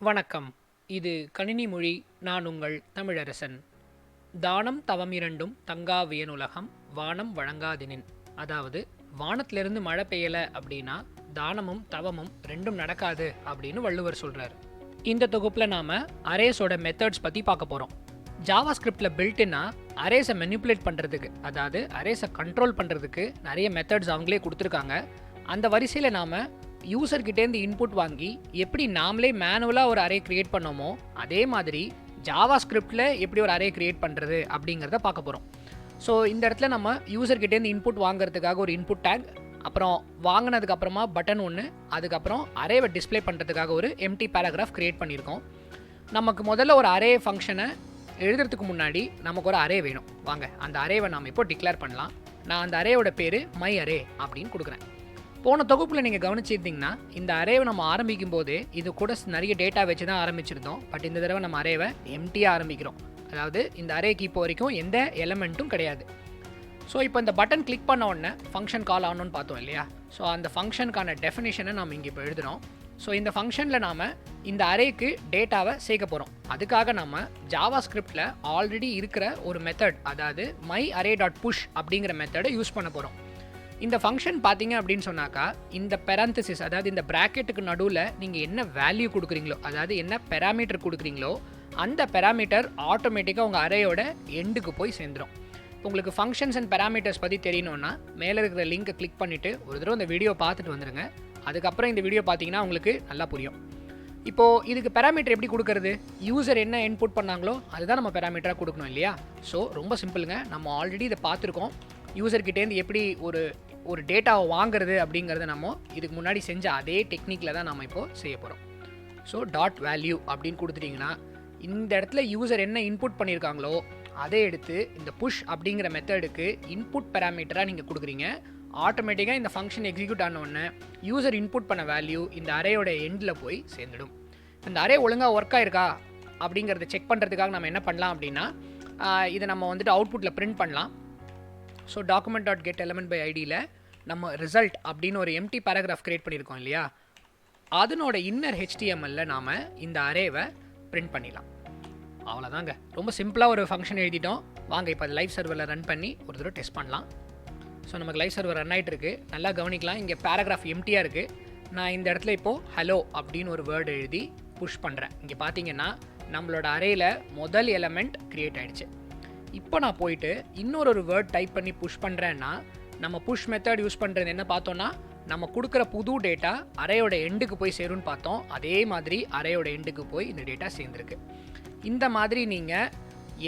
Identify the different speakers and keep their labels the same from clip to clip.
Speaker 1: வணக்கம். இது கணினி மொழி. நான் உங்கள் தமிழரசன். தானம் தவம் இரண்டும் தங்கா வியனுலகம் வானம் வழங்காதெனின். அதாவது வானத்திலிருந்து மழை பெய்யலை அப்படின்னா தானமும் தவமும் ரெண்டும் நடக்காது அப்படின்னு வள்ளுவர் சொல்கிறார். இந்த தொகுப்பில் நாம் அரேஸோட மெத்தட்ஸ் பற்றி பார்க்க போகிறோம். ஜாவாஸ்கிரிப்டில் பில்ட்னா அரேஸை மெனிப்புலேட் பண்ணுறதுக்கு, அதாவது அரேஸை கண்ட்ரோல் பண்ணுறதுக்கு நிறைய மெத்தட்ஸ் அவங்களே கொடுத்துருக்காங்க. அந்த வரிசையில் நாம் யூசர்கிட்டேருந்து இன்புட் வாங்கி எப்படி நாமளே மேனுவலாக ஒரு அரே க்ரியேட் பண்ணோமோ அதே மாதிரி ஜாவாஸ்கிரிப்டில் எப்படி ஒரு அரே க்ரியேட் பண்ணுறது அப்படிங்கிறத பார்க்க போகிறோம். ஸோ இந்த இடத்துல நம்ம யூசர்கிட்டேருந்து இன்புட் வாங்குறதுக்காக ஒரு இன்புட் டேக், அப்புறம் வாங்கினதுக்கப்புறமா பட்டன் ஒன்று, அதுக்கப்புறம் அரேவை டிஸ்பிளே பண்ணுறதுக்காக ஒரு எம்டி பேராகிராஃப் க்ரியேட் பண்ணியிருக்கோம். நமக்கு முதல்ல ஒரு அரே ஃபங்க்ஷனை எழுதுறதுக்கு முன்னாடி நமக்கு ஒரு அரே வேணும். வாங்க அந்த அரேவை நாம் இப்போ டிக்ளேர் பண்ணலாம். நான் அந்த அரேவோட பேர் மை அரே அப்படின்னு கொடுக்குறேன். போன தொகுப்பில் நீங்கள் கவனிச்சிருந்தீங்கன்னா இந்த அரேவை நம்ம ஆரம்பிக்கும் போது இது கூட நிறைய டேட்டா வச்சு தான் ஆரம்பிச்சிருந்தோம். பட் இந்த தடவை நம்ம அரேவை எம்டியாக ஆரம்பிக்கிறோம். அதாவது இந்த அரேக்கு இப்போ வரைக்கும் எந்த எலமெண்ட்டும் கிடையாது. ஸோ இப்போ இந்த பட்டன் கிளிக் பண்ண உடனே ஃபங்க்ஷன் கால் ஆகணும்னு பார்த்தோம் இல்லையா? ஸோ அந்த ஃபங்க்ஷனுக்கான டெஃபினிஷனை நம்ம இங்கே இப்போ எழுதுகிறோம். ஸோ இந்த ஃபங்க்ஷனில் நாம் இந்த அரேக்கு டேட்டாவை சேர்க்க போகிறோம். அதுக்காக நம்ம ஜாவாஸ்கிரிப்டில் ஆல்ரெடி இருக்கிற ஒரு மெத்தட், அதாவது மை அரே டாட் புஷ் அப்படிங்கிற மெத்தடை யூஸ் பண்ண போகிறோம். இந்த ஃபங்க்ஷன் பார்த்தீங்க அப்படின்னு சொன்னாக்கா இந்த பெராந்தசிஸ், அதாவது இந்த ப்ராக்கெட்டுக்கு நடுவில் நீங்கள் என்ன வேல்யூ கொடுக்குறீங்களோ, அதாவது என்ன பெராமீட்டர் கொடுக்குறீங்களோ அந்த பெராமீட்டர் ஆட்டோமேட்டிக்காக உங்கள் அரேயோட எண்டுக்கு போய் சேர்ந்துடும். உங்களுக்கு ஃபங்க்ஷன்ஸ் அண்ட் பெராமீட்டர்ஸ் பற்றி தெரியணுன்னா மேலே இருக்கிற லிங்கை கிளிக் பண்ணிவிட்டு ஒரு தடவை இந்த வீடியோ பார்த்துட்டு வந்துடுங்க. அதுக்கப்புறம் இந்த வீடியோ பார்த்தீங்கன்னா உங்களுக்கு நல்லா புரியும். இப்போது இதுக்கு பெராமீட்டர் எப்படி கொடுக்கறது? யூசர் என்ன இன்புட் பண்ணாங்களோ அதுதான் நம்ம பெராமீட்டராக கொடுக்கணும் இல்லையா? ஸோ ரொம்ப சிம்பிளுங்க. நம்ம ஆல்ரெடி இதை பார்த்துருக்கோம். யூசர்கிட்டேருந்து எப்படி ஒரு டேட்டாவை வாங்குறது அப்படிங்கிறத நம்ம இதுக்கு முன்னாடி செஞ்ச அதே டெக்னிக்கில் தான் நம்ம இப்போது செய்ய போகிறோம். ஸோ டாட் வேல்யூ அப்படின்னு கொடுத்துட்டிங்கன்னா இந்த இடத்துல யூசர் என்ன இன்புட் பண்ணியிருக்காங்களோ அதை எடுத்து இந்த புஷ் அப்படிங்கிற மெத்தடுக்கு இன்புட் பேராமீட்டராக நீங்கள் கொடுக்குறீங்க. ஆட்டோமேட்டிக்காக இந்த ஃபங்க்ஷன் எக்ஸிக்யூட் ஆனோடனே யூசர் இன்புட் பண்ண வேல்யூ இந்த அரேயோட எண்டில் போய் சேர்ந்துடும். இந்த அரே ஒழுங்காக ஒர்க் ஆயிருக்கா அப்படிங்கிறத செக் பண்ணுறதுக்காக நம்ம என்ன பண்ணலாம் அப்படின்னா இதை நம்ம வந்துட்டு அவுட்புட்டில் பிரிண்ட் பண்ணலாம். ஸோ document.getElementById நம்ம ரிசல்ட் அப்படின்னு ஒரு எம்டி பேராகிராஃப் க்ரியேட் பண்ணியிருக்கோம் இல்லையா? அதனோட இன்னர் HTML நாம் இந்த அரேவை பிரிண்ட் பண்ணிடலாம். அவ்வளோதாங்க. ரொம்ப சிம்பிளாக ஒரு ஃபங்க்ஷன் எழுதிட்டோம். வாங்க இப்போ அது லைவ் சர்வரில் ரன் பண்ணி ஒரு தடவை டெஸ்ட் பண்ணலாம். ஸோ நமக்கு லைவ் சர்வர் ரன் ஆகிட்டு இருக்குது. நல்லா கவனிக்கலாம். இங்கே பேராகிராஃப் எம்டியாக இருக்குது. நான் இந்த இடத்துல இப்போது ஹலோ அப்படின்னு ஒரு வேர்டு எழுதி புஷ் பண்ணுறேன். இங்கே பார்த்தீங்கன்னா நம்மளோட அரேயில் முதல் எலமெண்ட் க்ரியேட் ஆகிடுச்சு. இப்போ நான் போயிட்டு இன்னொரு வேர்ட் டைப் பண்ணி புஷ் பண்ணுறேன்னா நம்ம புஷ் மெத்தட் யூஸ் பண்ணுறது என்ன பார்த்தோன்னா நம்ம கொடுக்குற புது டேட்டா அரேயோட எண்டுக்கு போய் சேரும்னு பார்த்தோம். அதே மாதிரி அரேயோட எண்டுக்கு போய் இந்த டேட்டா சேர்ந்துருக்கு. இந்த மாதிரி நீங்கள்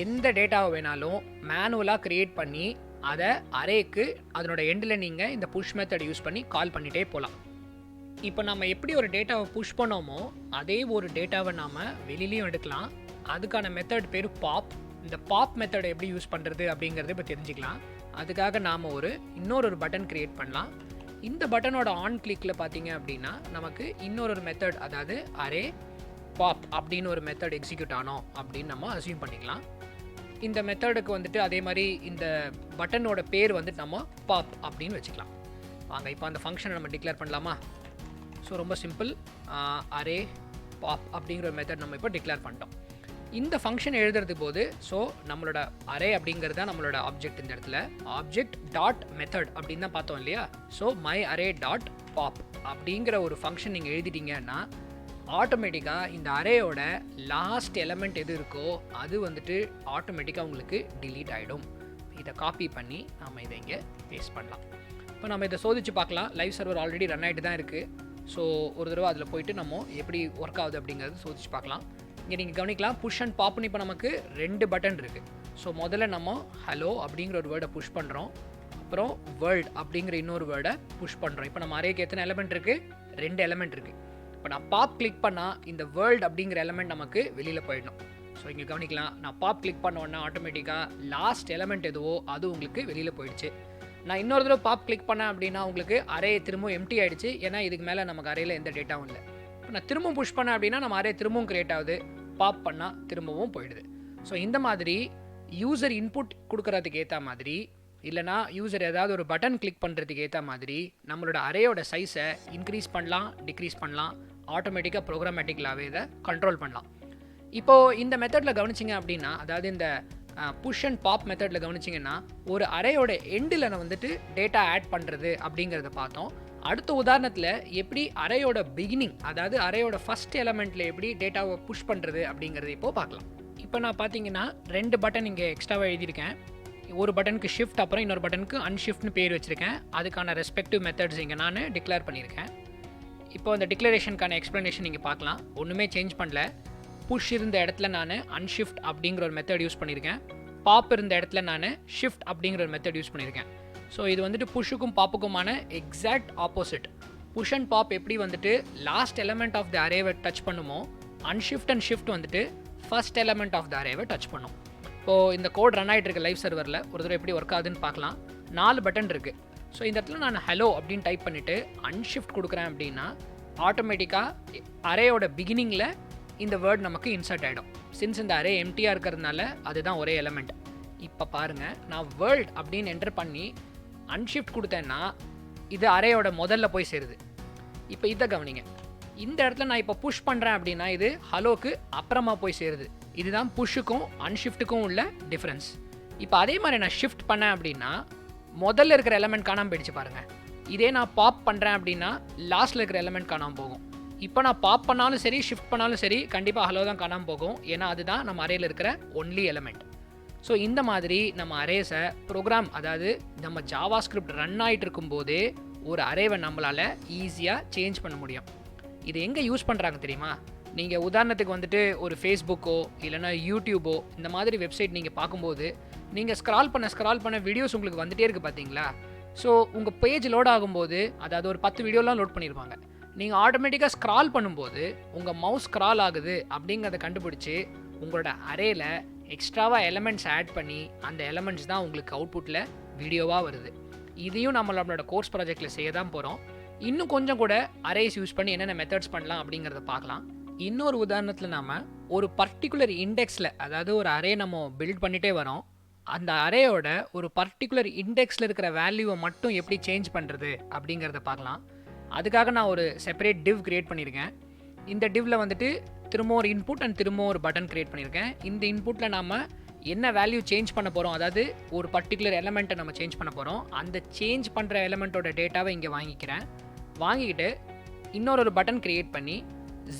Speaker 1: எந்த டேட்டாவை வேணாலும் மேனுவலாக க்ரியேட் பண்ணி அதை அரேக்கு அதனோட எண்டில் நீங்கள் இந்த புஷ் மெத்தட் யூஸ் பண்ணி கால் பண்ணிகிட்டே போகலாம். இப்போ நம்ம எப்படி ஒரு டேட்டாவை புஷ் பண்ணோமோ அதே ஒரு டேட்டாவை நாம் வெளியிலையும் எடுக்கலாம். அதுக்கான மெத்தட் பேர் பாப். இந்த பாப் மெத்தடை எப்படி யூஸ் பண்ணுறது அப்படிங்கிறத இப்போ தெரிஞ்சுக்கலாம். அதுக்காக நாம் இன்னொரு பட்டன் க்ரியேட் பண்ணலாம். இந்த பட்டனோட ஆன் கிளிக்கில் பார்த்தீங்க அப்படின்னா நமக்கு இன்னொரு மெத்தட், அதாவது அரே பாப் அப்படின்னு ஒரு மெத்தட் எக்ஸிக்யூட் ஆனோம் அப்படின்னு நம்ம அஸ்யூம் பண்ணிக்கலாம். இந்த மெத்தடுக்கு வந்துட்டு அதே மாதிரி இந்த பட்டனோட பேர் வந்துட்டு நம்ம பாப் அப்படின்னு வச்சுக்கலாம். வாங்க இப்போ அந்த ஃபங்க்ஷனை நம்ம டிக்ளேர் பண்ணலாமா? ஸோ ரொம்ப சிம்பிள். அரே பாப் அப்படிங்கிற ஒரு மெத்தட் நம்ம இப்போ டிக்ளேர் பண்ணிட்டோம். இந்த ஃபங்க்ஷன் எழுதுறது போது ஸோ நம்மளோட அரே அப்படிங்கிறது தான் நம்மளோட ஆப்ஜெக்ட். இந்த இடத்துல ஆப்ஜெக்ட் டாட் மெத்தட் அப்படின்னு தான் பார்த்தோம் இல்லையா? So my array dot pop அப்படிங்கிற ஒரு ஃபங்க்ஷன் நீங்கள் எழுதிட்டீங்கன்னா ஆட்டோமேட்டிக்காக இந்த அரேயோட லாஸ்ட் எலமெண்ட் எது இருக்கோ அது வந்துட்டு ஆட்டோமேட்டிக்காக உங்களுக்கு டிலீட் ஆகிடும். இதை காப்பி பண்ணி நம்ம இதை இங்கே பேஸ்ட் பண்ணலாம். இப்போ நம்ம இதை சோதித்து பார்க்கலாம். லைவ் சர்வர் ஆல்ரெடி ரன் ஆகிட்டு தான் இருக்குது. ஸோ ஒரு தடவை அதில் போயிட்டு நம்ம எப்படி ஒர்க் ஆகுது அப்படிங்கிறது சோதிச்சு பார்க்கலாம். இங்கே நீங்கள் கவனிக்கலாம், புஷ் அண்ட் பாப்னு இப்போ நமக்கு 2 பட்டன் இருக்குது. ஸோ முதல்ல நம்ம ஹலோ அப்படிங்கிற ஒரு வேர்டை புஷ் பண்ணுறோம். அப்புறம் வேர்ல்ட் அப்படிங்கிற இன்னொரு வேர்டை புஷ் பண்ணுறோம். இப்போ நம்ம அரேக்கு எத்தனை எலமெண்ட் இருக்குது? 2 எலமெண்ட் இருக்குது. இப்போ நான் பாப் கிளிக் பண்ணால் இந்த வேர்ல்ட் அப்படிங்கிற எலமெண்ட் நமக்கு வெளியில் போயிடணும். ஸோ இங்கே கவனிக்கலாம், நான் பாப் கிளிக் பண்ண உடனே ஆட்டோமேட்டிக்காக லாஸ்ட் எலமெண்ட் எதுவோ அது உங்களுக்கு வெளியில் போயிடுச்சு. நான் இன்னொரு தடவை பாப் கிளிக் பண்ணேன் அப்படின்னா உங்களுக்கு அரே திரும்பவும் எம்டி ஆகிடுச்சு. ஏன்னா இதுக்கு மேலே நமக்கு அரேயில் எந்த டேட்டாவும் இல்லை. இப்போ நான் திரும்பவும் புஷ் பண்ணேன் அப்படின்னா நம்ம அரே திரும்பவும் க்ரியேட் ஆகுது. பாப் பண்ணால் திரும்பவும் போயிடுது. ஸோ இந்த மாதிரி யூசர் இன்புட் கொடுக்கறதுக்கு ஏற்ற மாதிரி இல்லைனா யூசர் ஏதாவது ஒரு பட்டன் கிளிக் பண்ணுறதுக்கு ஏற்ற மாதிரி நம்மளோட அரேயோட சைஸை இன்க்ரீஸ் பண்ணலாம், டிக்ரீஸ் பண்ணலாம். ஆட்டோமேட்டிக்காக ப்ரோக்ராமேட்டிக்கலாகவே இதை கண்ட்ரோல் பண்ணலாம். இப்போது இந்த மெத்தடில் கவனிச்சிங்க அப்படின்னா, அதாவது இந்த புஷ் அண்ட் பாப் மெத்தடில் கவனிச்சிங்கன்னா, ஒரு அரேயோட எண்டில் வந்துட்டு டேட்டா ஆட் பண்ணுறது அப்படிங்கிறத பார்த்தோம். அடுத்த உதாரணத்தில் எப்படி அரேயோட பிகினிங், அதாவது அரேயோட ஃபஸ்ட் எலமெண்ட்டில் எப்படி டேட்டாவை புஷ் பண்ணுறது அப்படிங்கிறத இப்போது பார்க்கலாம். இப்போ நான் பார்த்தீங்கன்னா 2 பட்டன் இங்கே எக்ஸ்ட்ராவாக எழுதியிருக்கேன். ஒரு பட்டனுக்கு ஷிஃப்ட், அப்புறம் இன்னொரு பட்டனுக்கு அன்ஷிஃப்ட்னு பேர் வச்சுருக்கேன். அதுக்கான ரெஸ்பெக்டிவ் மெத்தட்ஸ் இங்கே நான் டிக்ளேர் பண்ணியிருக்கேன். இப்போ அந்த டிக்ளரேஷனுக்கான எக்ஸ்ப்ளனேஷன் நீங்கள் பார்க்கலாம். ஒன்றுமே சேஞ்ச் பண்ணல. புஷ் இருந்த இடத்துல நான் அன்ஷிஃப்ட் அப்படிங்கிற ஒரு மெத்தட் யூஸ் பண்ணியிருக்கேன். பாப் இருந்த இடத்துல நான் ஷிஃப்ட் அப்படிங்கிற ஒரு மெத்தட் யூஸ் பண்ணியிருக்கேன். ஸோ இது வந்துட்டு புஷ்ஷுக்கும் பாப்புக்குமான exact opposite. Push and pop எப்படி வந்துட்டு லாஸ்ட் எலமெண்ட் ஆஃப் த அரேவை டச் பண்ணுமோ, அன்ஷிஃப்ட் அண்ட் ஷிஃப்ட் வந்துட்டு ஃபர்ஸ்ட் எலமெண்ட் ஆஃப் த அரேவை டச் பண்ணும். இப்போது இந்த கோட் ரன் ஆகிட்டு இருக்க லைவ் சர்வரில் ஒரு தடவை எப்படி ஒர்க் ஆகுதுன்னு பார்க்கலாம். 4 பட்டன் இருக்குது. ஸோ இந்த இடத்துல நான் ஹலோ அப்படின்னு டைப் பண்ணிவிட்டு அன்ஷிஃப்ட் கொடுக்குறேன் அப்படின்னா ஆட்டோமேட்டிக்காக அரேயோட பிகினிங்கில் இந்த வேர்ட் நமக்கு இன்சர்ட் ஆகிடும். சின்ஸ் இந்த அரே எம்டியாக இருக்கிறதுனால அதுதான் ஒரே எலமெண்ட். இப்போ பாருங்கள், நான் வேர்ல்ட் அப்படின்னு என்டர் பண்ணி அன்ஷிஃப்ட் கொடுத்தேன்னா இது அரேயோட முதல்ல போய் சேருது. இப்போ இதை கவனிங்க. இந்த இடத்துல நான் இப்போ புஷ் பண்ணுறேன் அப்படின்னா இது ஹலோக்கு அப்புறமா போய் சேருது. இதுதான் புஷ்ஷுக்கும் அன்ஷிஃப்ட்டுக்கும் உள்ள டிஃப்ரென்ஸ். இப்போ அதே மாதிரி நான் ஷிஃப்ட் பண்ணேன் அப்படின்னா முதல்ல இருக்கிற எலமெண்ட் காணாமல் போயிடுச்சு பாருங்கள். இதே நான் பாப் பண்ணுறேன் அப்படின்னா லாஸ்ட்டில் இருக்கிற எலமெண்ட் காணாமல் போகும். இப்போ நான் பாப் பண்ணாலும் சரி, ஷிஃப்ட் பண்ணாலும் சரி, கண்டிப்பாக ஹலோ தான் காணாமல் போகும். ஏன்னா அதுதான் நம்ம அரேயில் இருக்கிற ஒன்லி எலமெண்ட். ஸோ இந்த மாதிரி நம்ம அரேஸை ப்ரோக்ராம், அதாவது நம்ம ஜாவாஸ்கிரிப்ட் ரன் ஆகிட்டு இருக்கும்போதே ஒரு அரேவை நம்மளால் ஈஸியாக சேஞ்ச் பண்ண முடியும். இது எங்கே யூஸ் பண்ணுறாங்க தெரியுமா? நீங்கள் உதாரணத்துக்கு வந்துட்டு ஒரு ஃபேஸ்புக்கோ இல்லைனா யூடியூபோ இந்த மாதிரி வெப்சைட் நீங்கள் பார்க்கும்போது நீங்கள் ஸ்க்ரால் பண்ண வீடியோஸ் உங்களுக்கு வந்துகிட்டே இருக்குது பார்த்தீங்களா? ஸோ உங்கள் பேஜ் லோட் ஆகும்போது, அதாவது ஒரு 10 வீடியோலாம் லோட் பண்ணியிருப்பாங்க. நீங்கள் ஆட்டோமேட்டிக்காக ஸ்க்ரால் பண்ணும்போது உங்கள் மவுஸ் ஸ்க்ரால் ஆகுது அப்படிங்கிறத கண்டுபிடிச்சி உங்களோட அரேயில் எக்ஸ்ட்ராவாக எலமெண்ட்ஸ் ஆட் பண்ணி அந்த எலமெண்ட்ஸ் தான் உங்களுக்கு அவுட்புட்டில் வீடியோவாக வருது. இதையும் நம்மளோட கோர்ஸ் ப்ராஜெக்டில் செய்ய தான் போகிறோம். இன்னும் கொஞ்சம் கூட அரேஸ் யூஸ் பண்ணி என்னென்ன மெத்தட்ஸ் பண்ணலாம் அப்படிங்கிறத பார்க்கலாம். இன்னொரு உதாரணத்தில் நாம் ஒரு பர்டிகுலர் இண்டெக்ஸில், அதாவது ஒரு அரே நம்ம பில்ட் பண்ணிகிட்டே வரோம். அந்த அரேயோட ஒரு பர்டிகுலர் இண்டெக்ஸில் இருக்கிற வேல்யூவை மட்டும் எப்படி சேஞ்ச் பண்ணுறது அப்படிங்கிறத பார்க்கலாம். அதுக்காக நான் ஒரு செப்பரேட் டிவ் க்ரியேட் பண்ணியிருக்கேன். இந்த டிவ்வில் வந்துட்டு திரும்ப ஒரு இன்புட் அண்ட் திரும்ப ஒரு பட்டன் க்ரியேட் பண்ணியிருக்கேன். இந்த இன்புட்டில் நம்ம என்ன வேல்யூ சேஞ்ச் பண்ண போகிறோம், அதாவது ஒரு பர்டிகுலர் எலமெண்ட்டை நம்ம சேஞ்ச் பண்ண போகிறோம். அந்த சேஞ்ச் பண்ணுற எலமெண்ட்டோட டேட்டாவை இங்கே வாங்கிக்கிட்டு இன்னொரு பட்டன் க்ரியேட் பண்ணி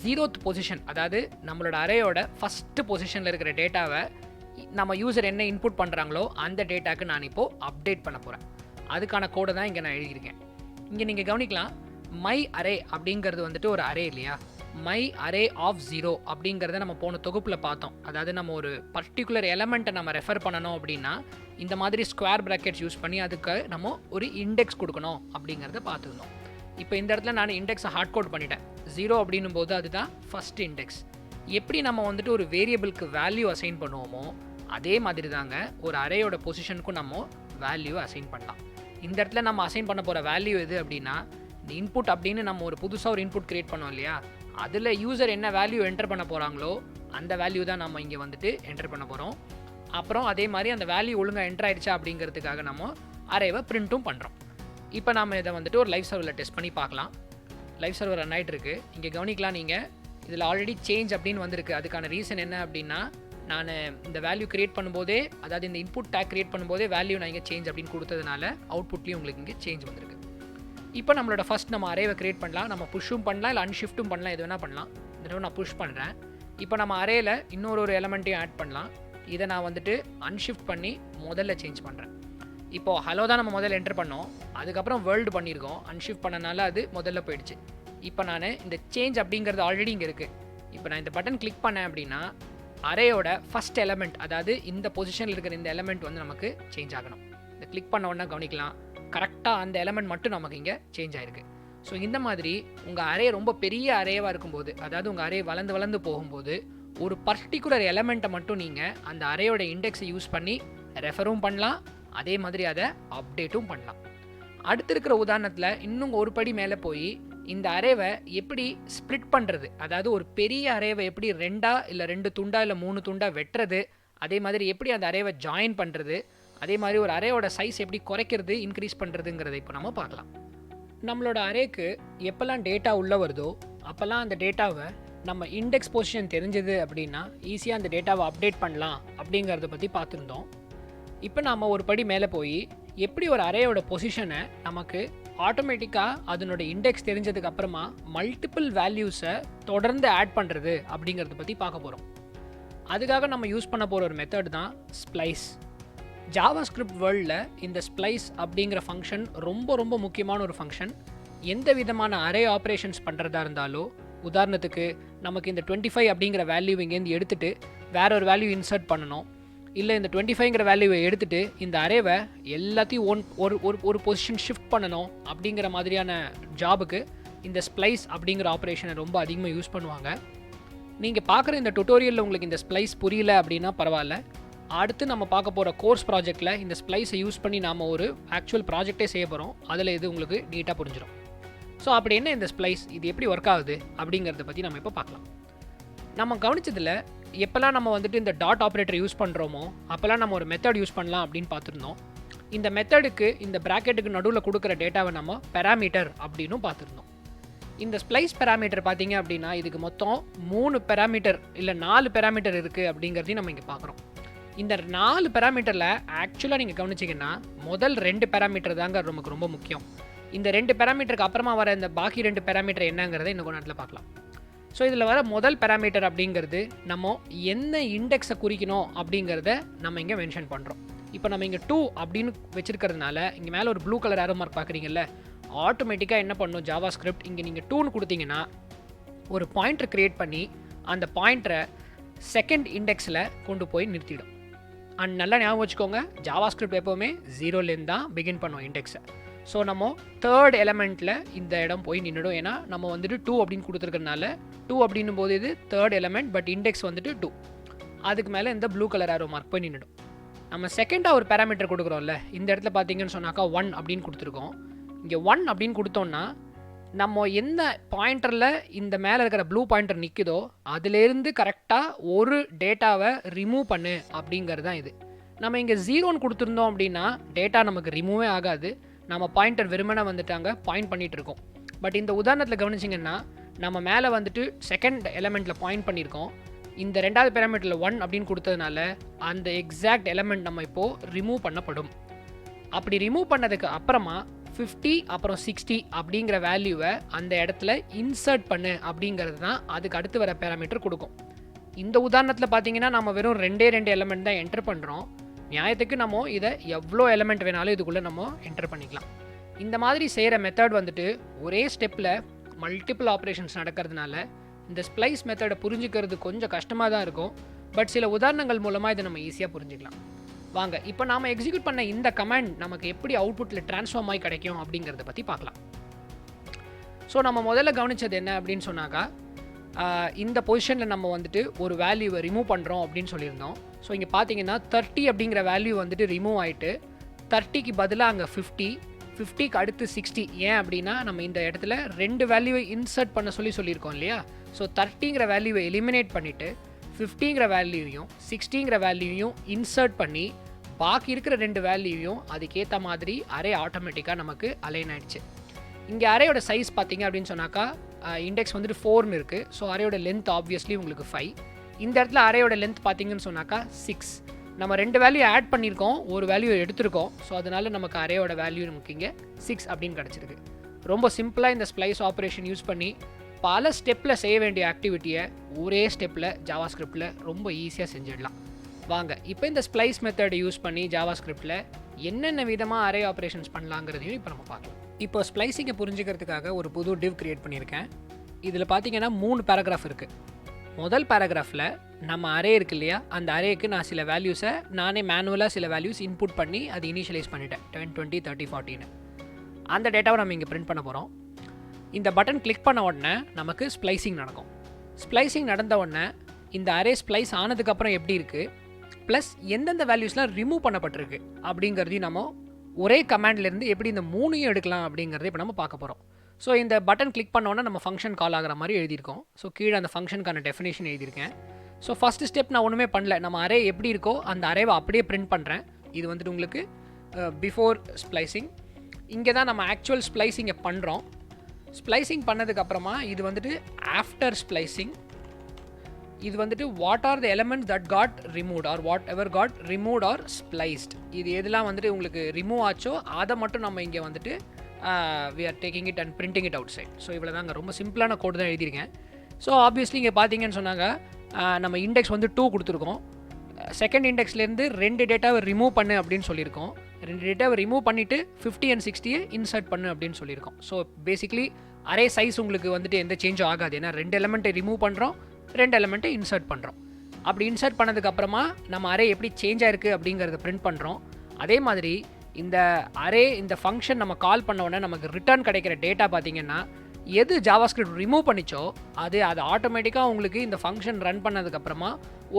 Speaker 1: 0th பொசிஷன், அதாவது நம்மளோட அரேயோட ஃபஸ்ட்டு பொசிஷனில் இருக்கிற டேட்டாவை நம்ம யூசர் என்ன இன்புட் பண்ணுறாங்களோ அந்த டேட்டாவுக்கு நான் இப்போது அப்டேட் பண்ண போகிறேன். அதுக்கான கோடை தான் இங்கே நான் எழுதியிருக்கேன். இங்கே நீங்கள் கவனிக்கலாம், மை அரே அப்படிங்கிறது வந்துட்டு ஒரு அரே இல்லையா? மை அரே ஆஃப் 0 அப்படிங்கிறத நம்ம போன தொகுப்பில் பார்த்தோம். அதாவது நம்ம ஒரு பர்டிகுலர் எலமெண்ட்டை நம்ம ரெஃபர் பண்ணணும் அப்படின்னா இந்த மாதிரி ஸ்கொயர் ப்ராக்கெட்ஸ் யூஸ் பண்ணி அதுக்கு நம்ம ஒரு இண்டெக்ஸ் கொடுக்கணும் அப்படிங்கிறத பார்த்துருந்தோம். இப்போ இந்த இடத்துல நான் இண்டெக்ஸை ஹார்ட் கோட் பண்ணிட்டேன். 0 அப்படின்னும் போது அதுதான் ஃபஸ்ட் இண்டெக்ஸ். எப்படி நம்ம வந்துட்டு ஒரு வேரியபிளுக்கு வேல்யூ அசைன் பண்ணுவோமோ அதே மாதிரி தாங்க ஒரு அரேயோட பொசிஷனுக்கும் நம்ம வேல்யூ அசைன் பண்ணலாம். இந்த இடத்துல நம்ம அசைன் பண்ண போகிற வேல்யூ எது அப்படின்னா, இந்த இன்புட் அப்படின்னு நம்ம ஒரு புதுசாக ஒரு இன்புட் க்ரியேட் பண்ணோம் இல்லையா? அதில் யூசர் என்ன வேல்யூ என்டர் பண்ண போகிறாங்களோ அந்த வேல்யூ தான் நம்ம இங்கே வந்துட்டு என்டர் பண்ண போகிறோம். அப்புறம் அதே மாதிரி அந்த வேல்யூ ஒழுங்காக என்டர் ஆகிடுச்சா அப்படிங்கிறதுக்காக நம்ம அரேவை பிரிண்ட்டும் பண்ணுறோம். இப்போ நம்ம இதை வந்துட்டு ஒரு லைவ் சர்வரில் டெஸ்ட் பண்ணி பார்க்கலாம். லைவ் சர்வர் ரன் ஆகிட்டு இருக்குது. இங்கே கவனிக்கலாம், நீங்கள் இதில் ஆல்ரெடி சேஞ்ச் அப்படின்னு வந்திருக்கு. அதுக்கான ரீசன் என்ன அப்படின்னா, நான் இந்த வேல்யூ க்ரியேட் பண்ணும்போதே, அதாவது இந்த இன்புட் டேக் க்ரியேட் பண்ணும்போதே வேல்யூ நான் இங்கே சேஞ்ச் அப்படின்னு கொடுத்ததுனால அவுட்புட்லேயும் உங்களுக்கு இங்கே சேஞ்ச் வந்திருக்கு. இப்போ நம்மளோட ஃபஸ்ட் நம்ம அரேவை க்ரியேட் பண்ணலாம். நம்ம புஷ்ஷும் பண்ணலாம், இல்லை அன்ஷிஃப்ட்டும் பண்ணலாம், எது வேணால் பண்ணலாம். இந்த தடவை நான் புஷ் பண்ணுறேன். இப்போ நம்ம அரேயில் இன்னொரு எலமெண்ட்டையும் ஆட் பண்ணலாம். இதை நான் வந்துட்டு அன்ஷிஃப்ட் பண்ணி முதல்ல சேஞ்ச் பண்ணுறேன். இப்போது ஹலோ தான் நம்ம முதல்ல என்டர் பண்ணோம், அதுக்கப்புறம் வேர்ல்டு பண்ணியிருக்கோம். அன்ஷிஃப்ட் பண்ணனால அது முதல்ல போயிடுச்சு. இப்போ நான் இந்த சேஞ்ச் அப்படிங்கிறது ஆல்ரெடி இங்கே இருக்குது. இப்போ நான் இந்த பட்டன் கிளிக் பண்ணேன் அப்படின்னா அரேயோட ஃபஸ்ட் எலமெண்ட், அதாவது இந்த பொசிஷனில் இருக்கிற இந்த எலமெண்ட் வந்து நமக்கு சேஞ்ச் ஆகணும். இந்த கிளிக் பண்ண உடனே கவனிக்கலாம், கரெக்டாக அந்த எலமெண்ட் மட்டும் நமக்கு இங்கே சேஞ்ச் ஆகிருக்கு. ஸோ இந்த மாதிரி உங்கள் அரே ரொம்ப பெரிய அரேவாக இருக்கும்போது, அதாவது உங்கள் அரே வளர்ந்து போகும்போது ஒரு பர்டிகுலர் எலமெண்ட்டை மட்டும் நீங்கள் அந்த அரேயோட இண்டெக்ஸை யூஸ் பண்ணி ரெஃபரும் பண்ணலாம், அதே மாதிரி அதை அப்டேட்டும் பண்ணலாம். அடுத்து இருக்கிற உதாரணத்தில் இன்னும் ஒரு படி மேலே போய் இந்த அரேவை எப்படி ஸ்ப்ளிட் பண்ணுறது, அதாவது ஒரு பெரிய அரேவை எப்படி 2 இல்லை 2 துண்டா இல்லை 3 துண்டா வெட்டுறது, அதே மாதிரி எப்படி அந்த அரேவை ஜாயின் பண்ணுறது, அதே மாதிரி ஒரு அரேயோட சைஸ் எப்படி குறைக்கிறது, இன்க்ரீஸ் பண்ணுறதுங்கிறத இப்போ நம்ம பார்க்கலாம். நம்மளோட அரேக்கு எப்போல்லாம் டேட்டா உள்ளே வருதோ அப்போல்லாம் அந்த டேட்டாவை நம்ம இண்டெக்ஸ் பொசிஷன் தெரிஞ்சது அப்படின்னா ஈஸியாக அந்த டேட்டாவை அப்டேட் பண்ணலாம் அப்படிங்கிறத பற்றி பார்த்துருந்தோம். இப்போ நாம் ஒரு படி மேலே போய் எப்படி ஒரு அரேயோட பொசிஷனை நமக்கு ஆட்டோமேட்டிக்காக அதனோட இண்டெக்ஸ் தெரிஞ்சதுக்கு அப்புறமா மல்டிபிள் வேல்யூஸை தொடர்ந்து ஆட் பண்ணுறது அப்படிங்கிறத பற்றி பார்க்க போகிறோம். அதுக்காக நம்ம யூஸ் பண்ண போகிற ஒரு மெத்தட் தான் ஸ்ப்ளைஸ். ஜாவாஸ்கிரிப்ட் வேர்ல்டில் இந்த ஸ்ப்ளைஸ் அப்படிங்கிற ஃபங்க்ஷன் ரொம்ப ரொம்ப முக்கியமான ஒரு ஃபங்க்ஷன். எந்த விதமான அரே ஆப்ரேஷன்ஸ் பண்ணுறதா இருந்தாலோ, உதாரணத்துக்கு நமக்கு இந்த 25 அப்படிங்கிற வேல்யூ இங்கேருந்து எடுத்துகிட்டு வேற ஒரு வேல்யூ இன்சர்ட் பண்ணணும், இல்லை இந்த 25ங்கிற வேல்யூவை எடுத்துகிட்டு இந்த அரேவை எல்லாத்தையும் ஒரு பொசிஷன் ஷிஃப்ட் பண்ணணும் அப்படிங்கிற மாதிரியான ஜாபுக்கு இந்த ஸ்ப்ளைஸ் அப்படிங்கிற ஆப்ரேஷனை ரொம்ப அதிகமாக யூஸ் பண்ணுவாங்க. நீங்கள் பார்க்குற இந்த டுட்டோரியலில் உங்களுக்கு இந்த ஸ்ப்ளைஸ் புரியல அப்படின்னா பரவாயில்ல, அடுத்து நம்ம பார்க்க போகிற கோர்ஸ் ப்ராஜெக்டில் இந்த ஸ்ப்ளைஸை யூஸ் பண்ணி நாம் ஒரு ஆக்சுவல் ப்ராஜெக்டே செய்ய போகிறோம். அதில் இது உங்களுக்கு நீட்டாக புரிஞ்சிடும். ஸோ அப்படி என்ன இந்த ஸ்ப்ளைஸ், இது எப்படி ஒர்க் ஆகுது அப்படிங்கிறத பற்றி நம்ம இப்போ பார்க்கலாம். நம்ம கவனிச்சதில் எப்போல்லாம் நம்ம வந்துட்டு இந்த டாட் ஆப்ரேட்டர் யூஸ் பண்ணுறோமோ அப்போல்லாம் நம்ம ஒரு மெத்தட் யூஸ் பண்ணலாம் அப்படின்னு பார்த்துருந்தோம். இந்த மெத்தடுக்கு இந்த ப்ராக்கெட்டுக்கு நடுவில் கொடுக்குற டேட்டாவை நம்ம பெராமீட்டர் அப்படின்னும் பார்த்துருந்தோம். இந்த ஸ்ப்ளைஸ் பெராமீட்டர் பார்த்தீங்க அப்படின்னா இதுக்கு மொத்தம் 3 பெராமீட்டர் இல்லை 4 பெராமீட்டர் இருக்குது அப்படிங்கிறதையும் நம்ம இங்கே பார்க்குறோம். இந்த 4 பெராமீட்டரில் ஆக்சுவலாக நீங்கள் கவனிச்சிங்கன்னா முதல் 2 பெராமீட்டர் தாங்க நமக்கு ரொம்ப முக்கியம். இந்த 2 பெராமீட்டருக்கு அப்புறமா வர இந்த பாக்கி 2 பெராமீட்டர் என்னங்கிறத இன்னும் கொஞ்ச நேரத்தில் பார்க்கலாம். ஸோ இதில் வர முதல் பெராமீட்டர் அப்படிங்கிறது நம்ம என்ன இண்டெக்ஸை குறிக்கணும் அப்படிங்கிறத நம்ம இங்கே மென்ஷன் பண்ணுறோம். இப்போ நம்ம இங்கே 2 அப்படின்னு வச்சுருக்கிறதுனால இங்கே மேலே ஒரு ப்ளூ கலர் ஆரோ மார்க் பார்க்குறீங்கல்ல, ஆட்டோமேட்டிக்காக என்ன பண்ணும் ஜாவாஸ்கிரிப்ட், இங்கே நீங்கள் 2ன்னு கொடுத்தீங்கன்னா ஒரு பாயிண்டர் க்ரியேட் பண்ணி அந்த பாயிண்டரை செகண்ட் இண்டெக்ஸில் கொண்டு போய் நிறுத்திடும். அண்ட் நல்லா ஞாபகம் வச்சுக்கோங்க, ஜாவாஸ்கிரிப்ட் எப்போவுமே 0லேருந்து தான் பிகின் பண்ணுவோம் இண்டெக்ஸை. ஸோ நம்ம தேர்ட் எலமெண்ட்டில் இந்த இடம் போய் நின்றுடும். ஏன்னா நம்ம வந்துட்டு 2 அப்படின்னு கொடுத்துருக்கறனால 2 அப்படின்னும் போது இது தேர்ட் எலமெண்ட், பட் இண்டெக்ஸ் வந்துட்டு 2. அதுக்கு மேலே இந்த ப்ளூ கலர் ஆரோ மார்க் போய் நின்றுடும். நம்ம செகண்டாக ஒரு பேராமீட்டர் கொடுக்குறோம்ல, இந்த இடத்துல பார்த்தீங்கன்னு சொன்னாக்கா 1 அப்படின்னு கொடுத்துருக்கோம். இங்கே 1 அப்படின்னு கொடுத்தோன்னா நம்ம எந்த பாயிண்டரில் இந்த மேலே இருக்கிற ப்ளூ பாயிண்டர் நிற்குதோ அதுலேருந்து கரெக்டாக ஒரு டேட்டாவை ரிமூவ் பண்ணு அப்படிங்கிறது தான் இது. நம்ம இங்கே 0ன்னு கொடுத்துருந்தோம் அப்படின்னா டேட்டா நமக்கு ரிமூவே ஆகாது, நம்ம பாயிண்டர் வெறுமனே வந்துட்டாங்க பாயிண்ட் பண்ணிகிட்டு இருக்கோம். பட் இந்த உதாரணத்தில் கவனிச்சிங்கன்னா நம்ம மேலே வந்துட்டு செகண்ட் எலமெண்ட்டில் பாயிண்ட் பண்ணியிருக்கோம். இந்த 2வது பேராமீட்டரில் 1 அப்படின்னு கொடுத்ததுனால அந்த எக்ஸாக்ட் எலமெண்ட் நம்ம இப்போது ரிமூவ் பண்ணப்படும். அப்படி ரிமூவ் பண்ணதுக்கு அப்புறமா 50 அப்புறம் 60 அப்படிங்கிற வேல்யூவை அந்த இடத்துல இன்சர்ட் பண்ணு அப்படிங்கிறது தான் அதுக்கு அடுத்து வர பேராமீட்டர் கொடுக்கும். இந்த உதாரணத்தில் பார்த்தீங்கன்னா நம்ம வெறும் 2 எலமெண்ட் தான் என்டர் பண்ணுறோம். நியாயத்துக்கு நம்ம இதை எவ்வளோ எலமெண்ட் வேணாலும் இதுக்குள்ளே நம்ம என்டர் பண்ணிக்கலாம். இந்த மாதிரி செய்கிற மெத்தட் வந்துட்டு ஒரே ஸ்டெப்பில் மல்டிபிள் ஆப்ரேஷன்ஸ் நடக்கிறதுனால இந்த ஸ்ப்ளைஸ் மெத்தடை புரிஞ்சுக்கிறது கொஞ்சம் கஷ்டமாக தான் இருக்கும். பட் சில உதாரணங்கள் மூலமாக இதை நம்ம ஈஸியாக புரிஞ்சுக்கலாம். வாங்க இப்போ நாம் எக்ஸிக்யூட் பண்ண இந்த கமாண்ட் நமக்கு எப்படி அவுட்புட்டில் ட்ரான்ஸ்ஃபார்ம் ஆகி கிடைக்கும் அப்படிங்கிறத பற்றி பார்க்கலாம். ஸோ நம்ம முதல்ல கவனித்தது என்ன அப்படின்னு சொன்னாக்கா, இந்த பொசிஷனில் நம்ம வந்துட்டு ஒரு வேல்யூவை ரிமூவ் பண்ணுறோம் அப்படின்னு சொல்லியிருந்தோம். ஸோ இங்கே பார்த்தீங்கன்னா 30 அப்படிங்கிற வேல்யூ வந்துட்டு ரிமூவ் ஆகிட்டு 30க்கு பதிலாக அங்கே 50க்கு அடுத்து 60. ஏன் அப்படின்னா நம்ம இந்த இடத்துல 2 வேல்யூவை இன்சர்ட் பண்ண சொல்லியிருக்கோம் இல்லையா. ஸோ 30ங்கிற வேல்யூவை எலிமினேட் பண்ணிவிட்டு 50ங்கிற வேல்யூவையும் 60ங்கிற வேல்யூவையும் இன்சர்ட் பண்ணி பாக்கி இருக்கிற 2 வேல்யூவையும் அதுக்கேற்ற மாதிரி அரே ஆட்டோமேட்டிக்காக நமக்கு அலைன் ஆகிடுச்சு. இங்கே அரேயோட சைஸ் பார்த்தீங்க அப்படின்னு சொன்னாக்கா இண்டெக்ஸ் வந்துட்டு 4ன்னு இருக்குது. ஸோ அரேயோட லென்த் ஆப்வியஸ்லி உங்களுக்கு 5. இந்த இடத்துல அரேயோட லென்த் பார்த்தீங்கன்னு சொன்னாக்கா 6. நம்ம 2 வேல்யூ ஆட் பண்ணியிருக்கோம், ஒரு வேல்யூ எடுத்திருக்கோம். ஸோ அதனால் நமக்கு அரேயோட வேல்யூ நமக்கு இங்கே 6 அப்படின்னு கிடச்சிருக்கு. ரொம்ப சிம்பிளாக இந்த ஸ்ப்ளைஸ் ஆப்ரேஷன் யூஸ் பண்ணி பல ஸ்டெப்பில் செய்ய வேண்டிய ஆக்டிவிட்டியை ஒரே ஸ்டெப்பில் ஜாவாஸ்கிரிப்டில் ரொம்ப ஈஸியாக செஞ்சிடலாம். வாங்க இப்போ இந்த ஸ்ப்ளைஸ் மெத்தடை யூஸ் பண்ணி ஜாவாஸ்கிரிப்டில் என்னென்ன விதமாக அரே ஆப்ரேஷன்ஸ் பண்ணலாங்கிறதையும் இப்போ நம்ம பார்க்கலாம். இப்போ ஸ்ப்ளைஸிங்கை புரிஞ்சுக்கிறதுக்காக ஒரு புது டிவ் கிரியேட் பண்ணியிருக்கேன். இதில் பார்த்தீங்கன்னா 3 பேராகிராஃப் இருக்குது. முதல் பேராகிராஃபில் நம்ம அரே இருக்கு இல்லையா, அந்த அரேக்கு நான் சில வேல்யூஸை நானே மேனுவலாக சில வேல்யூஸ் இன்புட் பண்ணி அது இனிஷியலைஸ் பண்ணிட்டேன். 10, 20, 30, 40ன்னு அந்த டேட்டாவை நம்ம இங்கே பிரிண்ட் பண்ண போகிறோம். இந்த பட்டன் கிளிக் பண்ண உடனே நமக்கு ஸ்ப்ளைசிங் நடக்கும். ஸ்ப்ளைசிங் நடந்த உடனே இந்த அரே ஸ்ப்ளைஸ் ஆனதுக்கப்புறம் எப்படி இருக்குது, ப்ளஸ் எந்தெந்த வேல்யூஸ்லாம் ரிமூவ் பண்ணப்பட்டிருக்கு அப்படிங்கிறதையும் நம்ம ஒரே கமாண்ட்லேருந்து எப்படி இந்த 3யும் எடுக்கலாம் அப்படிங்கிறத இப்போ நம்ம பார்க்க போகிறோம். ஸோ இந்த பட்டன் கிளிக் பண்ணோன்னா நம்ம ஃபங்க்ஷன் கால் ஆகிற மாதிரி எழுதியிருக்கோம். ஸோ கீழே அந்த ஃபங்க்ஷனுக்கான டெஃபினேஷன் எழுதியிருக்கேன். ஸோ ஃபஸ்ட்டு ஸ்டெப் நான் ஒன்றுமே பண்ணல, நம்ம அரே எப்படி இருக்கோ அந்த அரேவை அப்படியே பிரிண்ட் பண்ணுறேன். இது வந்துட்டு உங்களுக்கு பிஃபோர் ஸ்ப்ளைசிங். இங்கே தான் நம்ம ஆக்சுவல் ஸ்ப்ளைசிங்கை பண்ணுறோம். ஸ்ப்ளைசிங் பண்ணதுக்கப்புறமா இது வந்துட்டு ஆஃப்டர் ஸ்ப்ளைசிங் இது வந்துட்டு what are the elements that got removed or whatever got removed or spliced. இது எதெல்லாம் வந்துட்டு உங்களுக்கு ரிமூவ் ஆச்சோ அதை மட்டும் நம்ம இங்கே வந்துட்டு we are taking it and printing it outside. So இவ்வளோ தாங்க, ரொம்ப சிம்பிளான கோடு தான் எழுதியிருக்கேன். ஸோ ஆப்வியஸ்லி இங்கே பார்த்தீங்கன்னு சொன்னாங்க நம்ம இண்டெக்ஸ் வந்து 2 கொடுத்துருக்கோம். செகண்ட் இண்டெக்ஸ்லேருந்து 2 டேட்டாவை ரிமூவ் பண்ணு அப்படின்னு சொல்லியிருக்கோம். 2 டேட்டாவை ரிமூவ் பண்ணிவிட்டு 50 and 60 இன்சர்ட் பண்ணு அப்படின்னு சொல்லியிருக்கோம். ஸோ பேசிக்லி அரே சைஸ் உங்களுக்கு வந்துட்டு எந்த சேஞ்சும் ஆகாது. ஏன்னா 2 எலமெண்ட்டை ரிமூவ் பண்ணுறோம், 2 எலமெண்ட்டை இன்சர்ட் பண்ணுறோம். அப்படி இன்சர்ட் பண்ணதுக்கப்புறமா நம்ம அரே எப்படி சேஞ்ச் ஆயிருக்கு அப்படிங்கிறத பிரிண்ட் பண்ணுறோம். அதே மாதிரி இந்த அரே இந்த ஃபங்க்ஷன் நம்ம கால் பண்ண உடனே நமக்கு ரிட்டர்ன் கிடைக்கிற டேட்டா பார்த்தீங்கன்னா எது ஜாவாஸ்கிரிப்ட் ரிமூவ் பண்ணிச்சோ அது ஆட்டோமேட்டிக்காக உங்களுக்கு இந்த ஃபங்க்ஷன் ரன் பண்ணதுக்கப்புறமா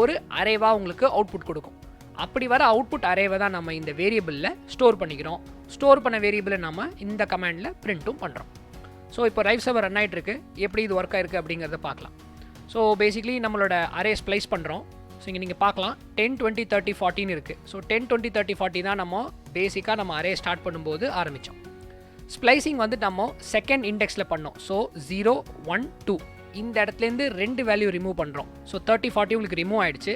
Speaker 1: ஒரு அரேவாக உங்களுக்கு அவுட்புட் கொடுக்கும். அப்படி வர அவுட்புட் அரேவை தான் நம்ம இந்த வேரியபிளில் ஸ்டோர் பண்ணிக்கிறோம். ஸ்டோர் பண்ண வேரியபிளை நம்ம இந்த கமாண்டில் பிரிண்ட்டும் பண்ணுறோம். ஸோ இப்போ ரைவ் சர்வர் ரன் ஆகிட்டுருக்கு, எப்படி இது ஒர்க் ஆயிருக்கு அப்படிங்கிறத பார்க்கலாம். ஸோ பேசிக்லி நம்மளோட அரே ஸ்ப்ளைஸ் பண்ணுறோம். ஸோ இங்கே நீங்கள் பார்க்கலாம் 10, 20, 30, 40 இருக்குது. ஸோ 10, 20, 30, 40 தான் நம்ம பேசிக்காக நம்ம அரே ஸ்டார்ட் பண்ணும்போது ஆரம்பித்தோம். ஸ்ப்ளைசிங் வந்து நம்ம செகண்ட் இண்டெக்ஸில் பண்ணோம். ஸோ 0, 1, 2 இந்த இடத்துலேருந்து 2 வேல்யூ ரிமூவ் பண்ணுறோம். ஸோ 30, 40 உங்களுக்கு ரிமூவ் ஆகிடுச்சு,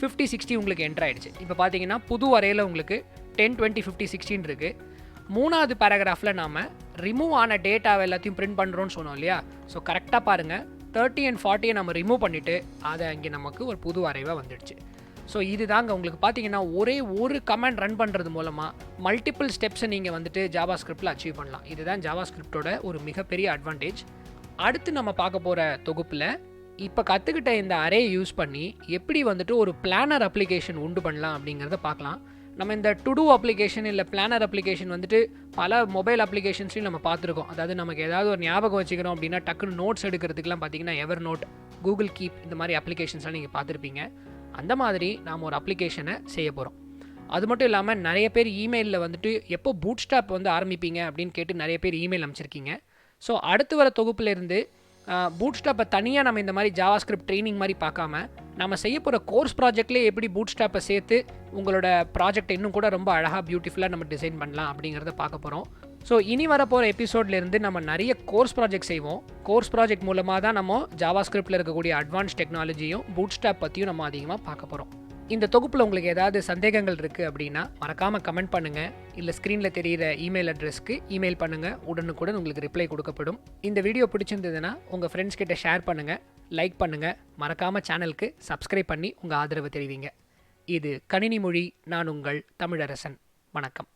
Speaker 1: 50, 60 உங்களுக்கு என்ட்ரு ஆகிடுச்சு. இப்போ பார்த்தீங்கன்னா புது அரேயில் உங்களுக்கு 10, 20, 50, 16 இருக்குது. மூணாவது பேராகிராஃபில் நாம் ரிமூவ் ஆன டேட்டாவை எல்லாத்தையும் பிரிண்ட் பண்ணுறோன்னு சொன்னோம் இல்லையா? ஸோ கரெக்டாக பாருங்கள், 30 and 40 நம்ம ரிமூவ் பண்ணிவிட்டு அதை அங்கே நமக்கு ஒரு புது அரேவாக வந்துடுச்சு. ஸோ இது தாங்க உங்களுக்கு பார்த்தீங்கன்னா ஒரே ஒரு கமாண்ட் ரன் பண்ணுறது மூலமாக மல்டிபிள் ஸ்டெப்ஸை நீங்கள் வந்துட்டு ஜாவாஸ்கிரிப்டில் அச்சீவ் பண்ணலாம். இதுதான் ஜாவாஸ்கிரிப்டோட ஒரு மிகப்பெரிய அட்வான்டேஜ். அடுத்து நம்ம பார்க்க போகிற தொகுப்பில் இப்போ கற்றுக்கிட்ட இந்த அரே யூஸ் பண்ணி எப்படி வந்துட்டு ஒரு பிளானர் அப்ளிகேஷன் உண்டு பண்ணலாம் அப்படிங்கிறத பார்க்கலாம். நம்ம இந்த டு டூ அப்ளிகேஷன் இல்லை பிளானர் அப்ளிகேஷன் வந்துட்டு பல மொபைல் அப்ளிகேஷன்ஸ்லையும் நம்ம பார்த்துருக்கோம். அதாவது நமக்கு ஏதாவது ஒரு ஞாபகம் வச்சுக்கிறோம் அப்படின்னா டக்குன்னு நோட்ஸ் எடுக்கிறதுக்குலாம் பார்த்தீங்கன்னா எவர் நோட், கூகுள் கீப் இந்த மாதிரி அப்ளிகேஷன்ஸ்லாம் நீங்கள் பார்த்துருப்பீங்க. அந்த மாதிரி நாம் ஒரு அப்ளிகேஷனை செய்ய போகிறோம். அது மட்டும் இல்லாமல் நிறைய பேர் இமெயிலில் வந்துட்டு எப்போ பூட்ஸ்ட்ராப் வந்து ஆரம்பிப்பீங்க அப்படின்னு கேட்டு நிறைய பேர் இமெயில் அமைச்சிருக்கீங்க. ஸோ அடுத்து வர தொகுப்புலேருந்து பூட்ஸ்ட்ராப்பை தனியாக நம்ம இந்த மாதிரி ஜாவாஸ்கிரிப்ட் ட்ரைனிங் மாதிரி பார்க்காம நம்ம செய்ய போகிற கோர்ஸ் ப்ராஜெக்ட்லேயே எப்படி பூட்ஸ்ட்ராப்பை சேர்த்து உங்களோட ப்ராஜெக்ட் இன்னும் கூட ரொம்ப அழகாக பியூட்டிஃபுல்லாக நம்ம டிசைன் பண்ணலாம் அப்படிங்கிறத பார்க்க போகிறோம். ஸோ இனி வரப்போகிற எபிசோட்லேருந்து நம்ம நிறைய கோர்ஸ் ப்ராஜெக்ட் செய்வோம். கோர்ஸ் ப்ராஜெக்ட் மூலமாக தான் நம்ம ஜாவாஸ்கிரிப்டில் இருக்கக்கூடிய அட்வான்ஸ் டெக்னாலஜியும் பூட்ஸ்ட்ராப் பற்றியும் நம்ம அதிகமாக பார்க்க போகிறோம். இந்த தொகுப்பில் உங்களுக்கு ஏதாவது சந்தேகங்கள் இருக்குது அப்படின்னா மறக்காமல் கமெண்ட் பண்ணுங்கள். இல்லை ஸ்க்ரீனில் தெரிகிற இமெயில் அட்ரஸ்க்கு இமெயில் பண்ணுங்கள், உடனுக்குடன் உங்களுக்கு ரிப்ளை கொடுக்கப்படும். இந்த வீடியோ பிடிச்சிருந்ததுன்னா உங்கள் ஃப்ரெண்ட்ஸ் கிட்ட ஷேர் பண்ணுங்கள், லைக் பண்ணுங்கள், மறக்காமல் சேனலுக்கு சப்ஸ்கிரைப் பண்ணி உங்கள் ஆதரவு தெரிவிங்க. இது கணினி மொழி, நான் உங்கள் தமிழரசன். வணக்கம்.